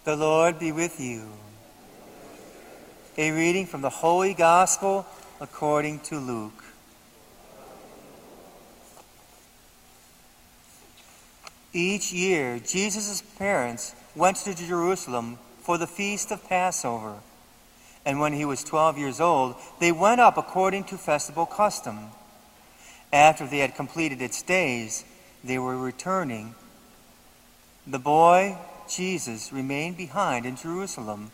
The Lord be with you. A reading from the Holy Gospel according to Luke. Each year, Jesus' parents went to Jerusalem for the feast of Passover. And when he was 12 years old, they went up according to festival custom. After they had completed its days, they were returning. The boy, Jesus, remained behind in Jerusalem,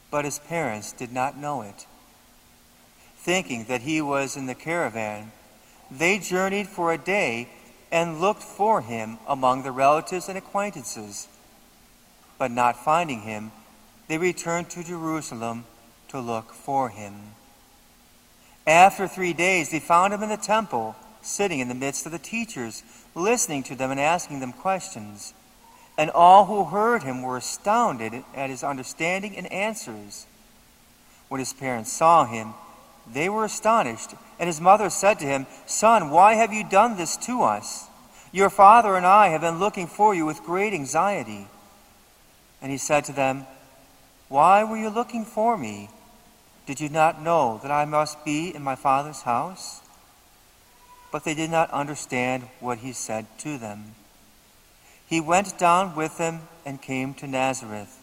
but his parents did not know it. Thinking that he was in the caravan, they journeyed for a day and looked for him among the relatives and acquaintances. But not finding him, they returned to Jerusalem to look for him. After 3 days, they found him in the temple, sitting in the midst of the teachers, listening to them and asking them questions. And all who heard him were astounded at his understanding and answers. When his parents saw him, they were astonished. And his mother said to him, "Son, why have you done this to us? Your father and I have been looking for you with great anxiety." And he said to them, "Why were you looking for me? Did you not know that I must be in my Father's house?" But they did not understand what he said to them. He went down with them and came to Nazareth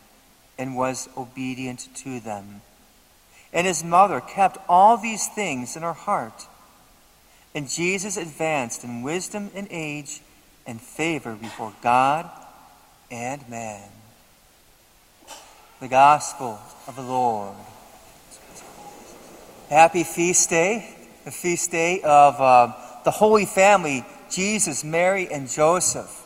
and was obedient to them. And his mother kept all these things in her heart. And Jesus advanced in wisdom and age and favor before God and man. The Gospel of the Lord. Happy feast day, the feast day of the Holy Family, Jesus, Mary, and Joseph.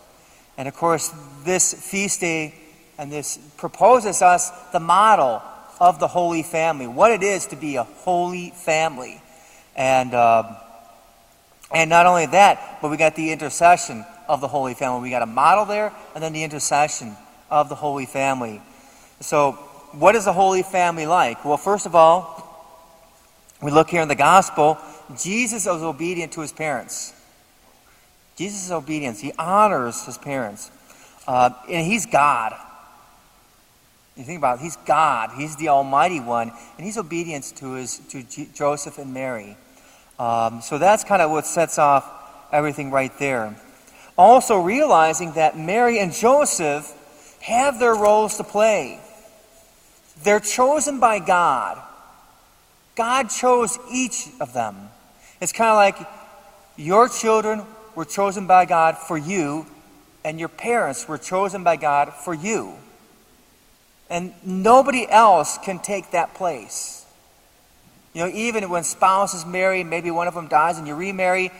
And of course, this feast day and this proposes us the model of the Holy Family, what it is to be a holy family. And not only that, but we got the intercession of the Holy Family. We got a model there, and then the intercession of the Holy Family. So, what is the Holy Family like? Well, first of all, we look here in the Gospel, Jesus was obedient to his parents. Jesus' obedience, he honors his parents. And he's God. You think about it, he's God. He's the Almighty One. And he's obedient to Joseph and Mary. So that's kind of what sets off everything right there. Also realizing that Mary and Joseph have their roles to play. They're chosen by God. God chose each of them. It's kind of like your children were chosen by God for you, and your parents were chosen by God for you. And nobody else can take that place. You know, even when spouses marry, maybe one of them dies and you remarry,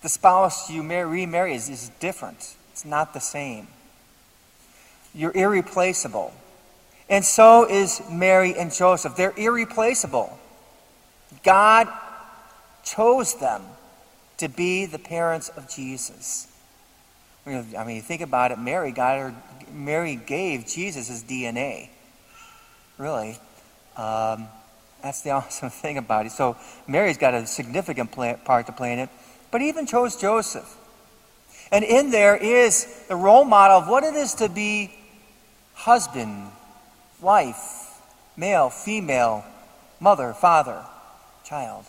the spouse you remarry is different. It's not the same. You're irreplaceable. And so is Mary and Joseph. They're irreplaceable. God chose them to be the parents of Jesus. I mean, think about it. Mary gave Jesus his DNA. Really. That's the awesome thing about it. So Mary's got a significant part to play in it. But he even chose Joseph. And in there is the role model of what it is to be husband, wife, male, female, mother, father, child.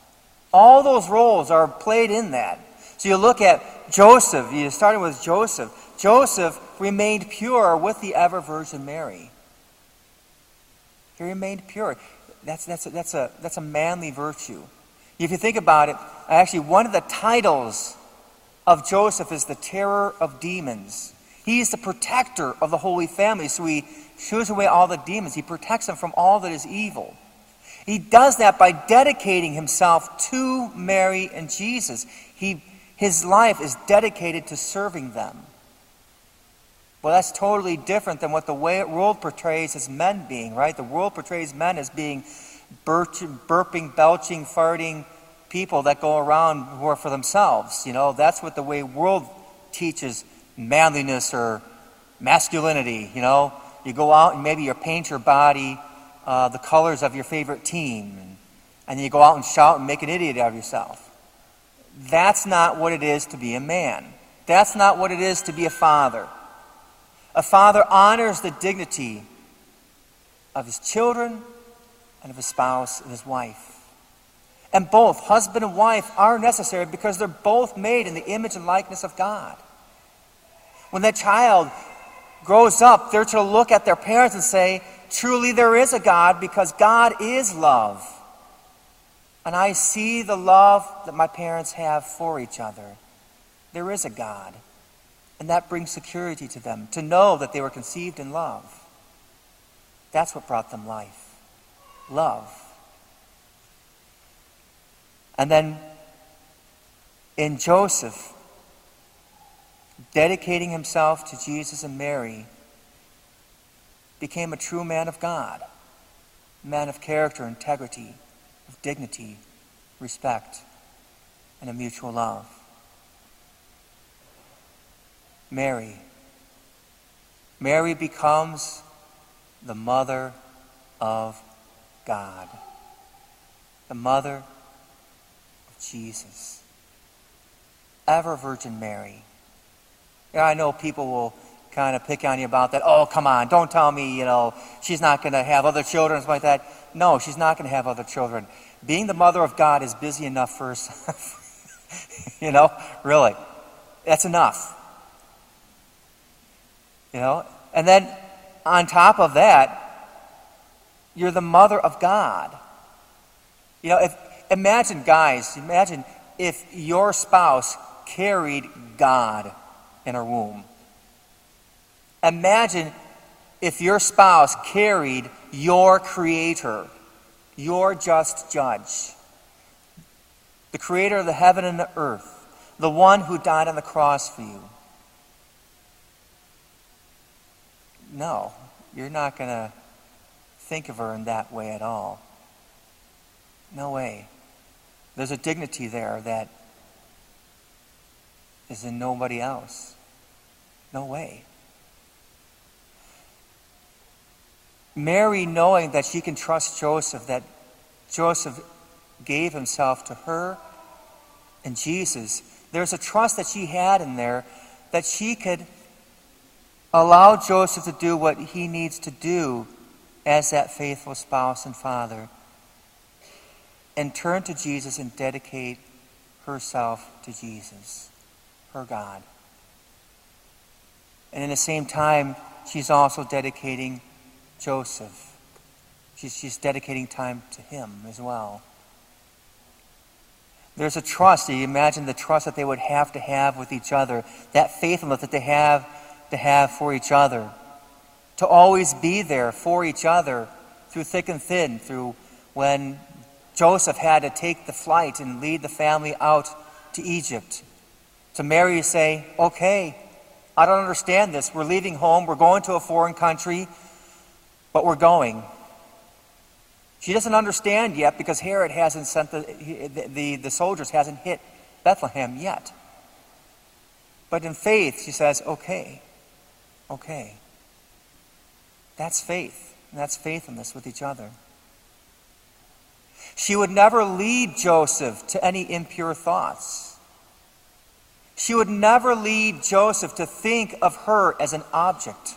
All those roles are played in that. So you look at Joseph, you started with Joseph. Joseph remained pure with the ever-Virgin Mary. He remained pure. That's a manly virtue. If you think about it, actually one of the titles of Joseph is the terror of demons. He is the protector of the Holy Family, so he shooes away all the demons. He protects them from all that is evil. He does that by dedicating himself to Mary and Jesus. His life is dedicated to serving them. Well, that's totally different than what the world portrays as men being, right? The world portrays men as being burping, belching, farting people that go around who are for themselves. You know, that's what the way world teaches manliness or masculinity, you know. You go out and maybe you paint your body the colors of your favorite team. And then you go out and shout and make an idiot out of yourself. That's not what it is to be a man. That's not what it is to be a father. A father honors the dignity of his children and of his spouse and his wife. And both, husband and wife, are necessary because they're both made in the image and likeness of God. When that child grows up, they're to look at their parents and say, truly there is a God because God is love. And I see the love that my parents have for each other. There is a God. And that brings security to them, to know that they were conceived in love. That's what brought them life. Love. And then in Joseph, dedicating himself to Jesus and Mary, became a true man of God, a man of character, integrity, of dignity, respect, and a mutual love. Mary becomes the mother of God, the mother of Jesus, ever Virgin Mary. Yeah, I know people will kind of pick on you about that. Oh, come on, don't tell me, she's not going to have other children, something like that. No, she's not going to have other children. Being the mother of God is busy enough for herself. Really. That's enough. And then on top of that, you're the mother of God. Imagine if your spouse carried God in her womb. Imagine if your spouse carried your Creator, your just judge, the Creator of the heaven and the earth, the one who died on the cross for you. No, you're not going to think of her in that way at all. No way. There's a dignity there that is in nobody else. No way. Mary, knowing that she can trust Joseph, that Joseph gave himself to her and Jesus, there's a trust that she had in there that she could allow Joseph to do what he needs to do as that faithful spouse and father, and turn to Jesus and dedicate herself to Jesus, her God. And in the same time, she's also dedicating Joseph. She's dedicating time to him as well. There's a trust. You imagine the trust that they would have to have with each other, that faithfulness that they have to have for each other, to always be there for each other through thick and thin, through when Joseph had to take the flight and lead the family out to Egypt. To Mary say, okay, I don't understand this. We're leaving home. We're going to a foreign country, but we're going. She doesn't understand yet because Herod hasn't sent the soldiers hasn't hit Bethlehem yet. But in faith, she says, okay. That's faith. And that's faithfulness with each other. She would never lead Joseph to any impure thoughts. She would never lead Joseph to think of her as an object.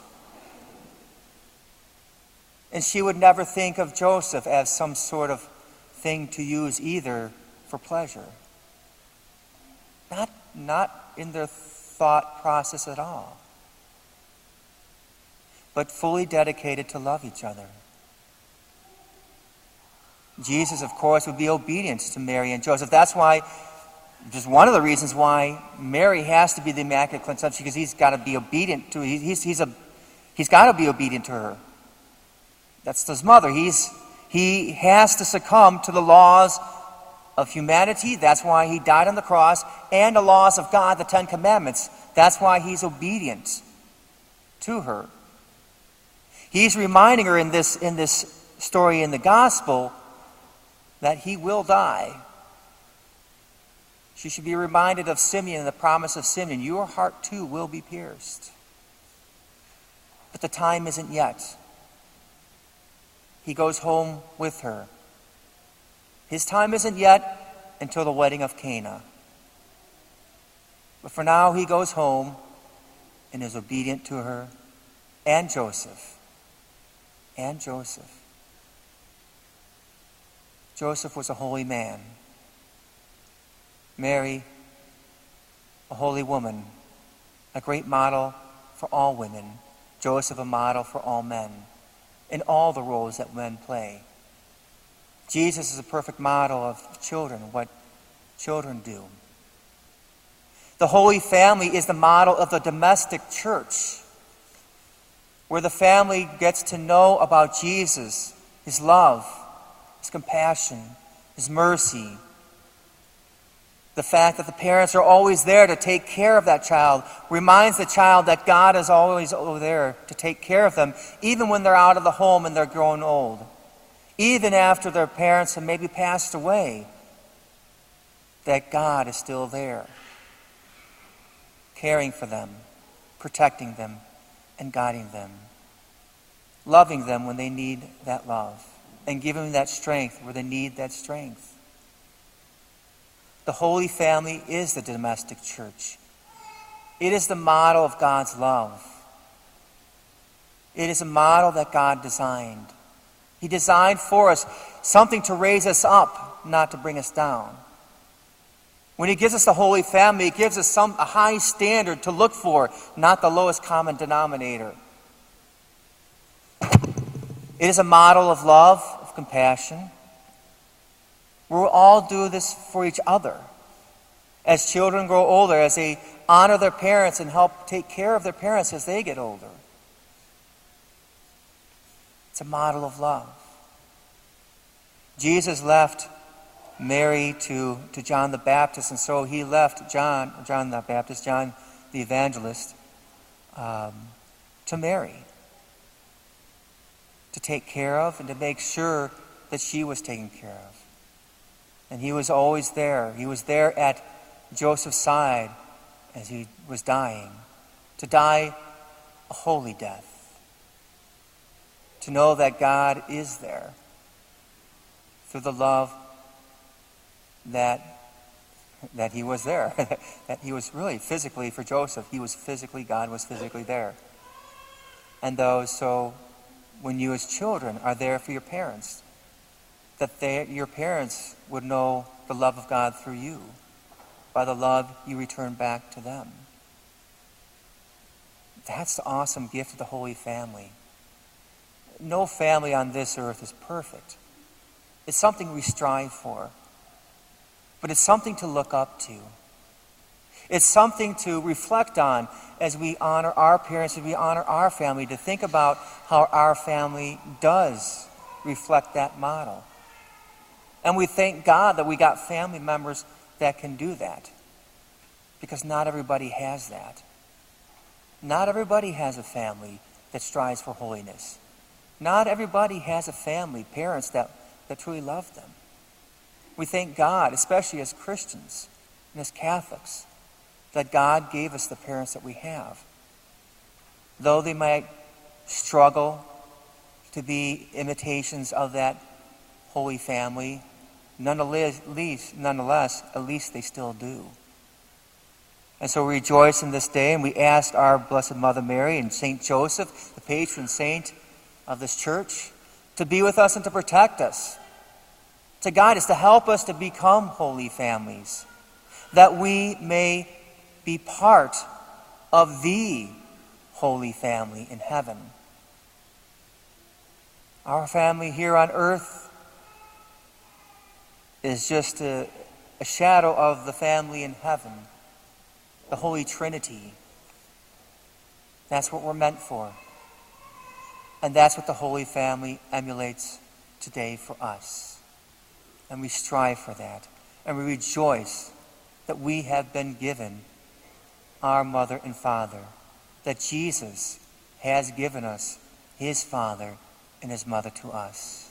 And she would never think of Joseph as some sort of thing to use either for pleasure. Not in their thought process at all. But fully dedicated to love each other. Jesus, of course, would be obedient to Mary and Joseph. That's why, just one of the reasons why Mary has to be the Immaculate Conception, because he's got to be obedient to her. He's got to be obedient to her. That's his mother. He has to succumb to the laws of humanity. That's why he died on the cross, and the laws of God, the Ten Commandments. That's why he's obedient to her. He's reminding her in this story in the gospel that he will die. She should be reminded of Simeon and the promise of Simeon. Your heart too will be pierced. But the time isn't yet. He goes home with her. His time isn't yet until the wedding of Cana. But for now, he goes home and is obedient to her and Joseph. And Joseph. Joseph was a holy man. Mary, a holy woman, a great model for all women. Joseph, a model for all men, in all the roles that men play. Jesus is a perfect model of children, what children do. The Holy Family is the model of the domestic church, where the family gets to know about Jesus, his love, his compassion, his mercy. The fact that the parents are always there to take care of that child reminds the child that God is always there to take care of them, even when they're out of the home and they're grown old. Even after their parents have maybe passed away, that God is still there, caring for them, protecting them, and guiding them, loving them when they need that love, and giving them that strength where they need that strength. The Holy Family is the domestic church. It is the model of God's love. It is a model that God designed. He designed for us something to raise us up, not to bring us down. When he gives us the Holy Family, he gives us a high standard to look for, not the lowest common denominator. It is a model of love, of compassion. We'll all do this for each other. As children grow older, as they honor their parents and help take care of their parents as they get older. It's a model of love. Jesus left Mary to John the Baptist, and so he left John the Evangelist, to Mary, to take care of and to make sure that she was taken care of. And he was always there. He was there at Joseph's side as he was dying, to die a holy death, to know that God is there through the love that he was there, that he was really physically, for Joseph, God was physically there. And so when you as children are there for your parents, that your parents would know the love of God through you, by the love you return back to them. That's the awesome gift of the Holy Family. No family on this earth is perfect. It's something we strive for. But it's something to look up to. It's something to reflect on as we honor our parents, as we honor our family, to think about how our family does reflect that model. And we thank God that we got family members that can do that. Because not everybody has that. Not everybody has a family that strives for holiness. Not everybody has a family, parents that truly love them. We thank God, especially as Christians and as Catholics, that God gave us the parents that we have. Though they might struggle to be imitations of that Holy Family, nonetheless, at least they still do. And so we rejoice in this day, and we ask our Blessed Mother Mary and Saint Joseph, the patron saint of this church, to be with us and to protect us, to guide us, to help us to become holy families, that we may be part of the Holy Family in heaven. Our family here on earth is just a shadow of the family in heaven, the Holy Trinity. That's what we're meant for. And that's what the Holy Family emulates today for us. And we strive for that. And we rejoice that we have been given our mother and father, that Jesus has given us his father and his mother to us.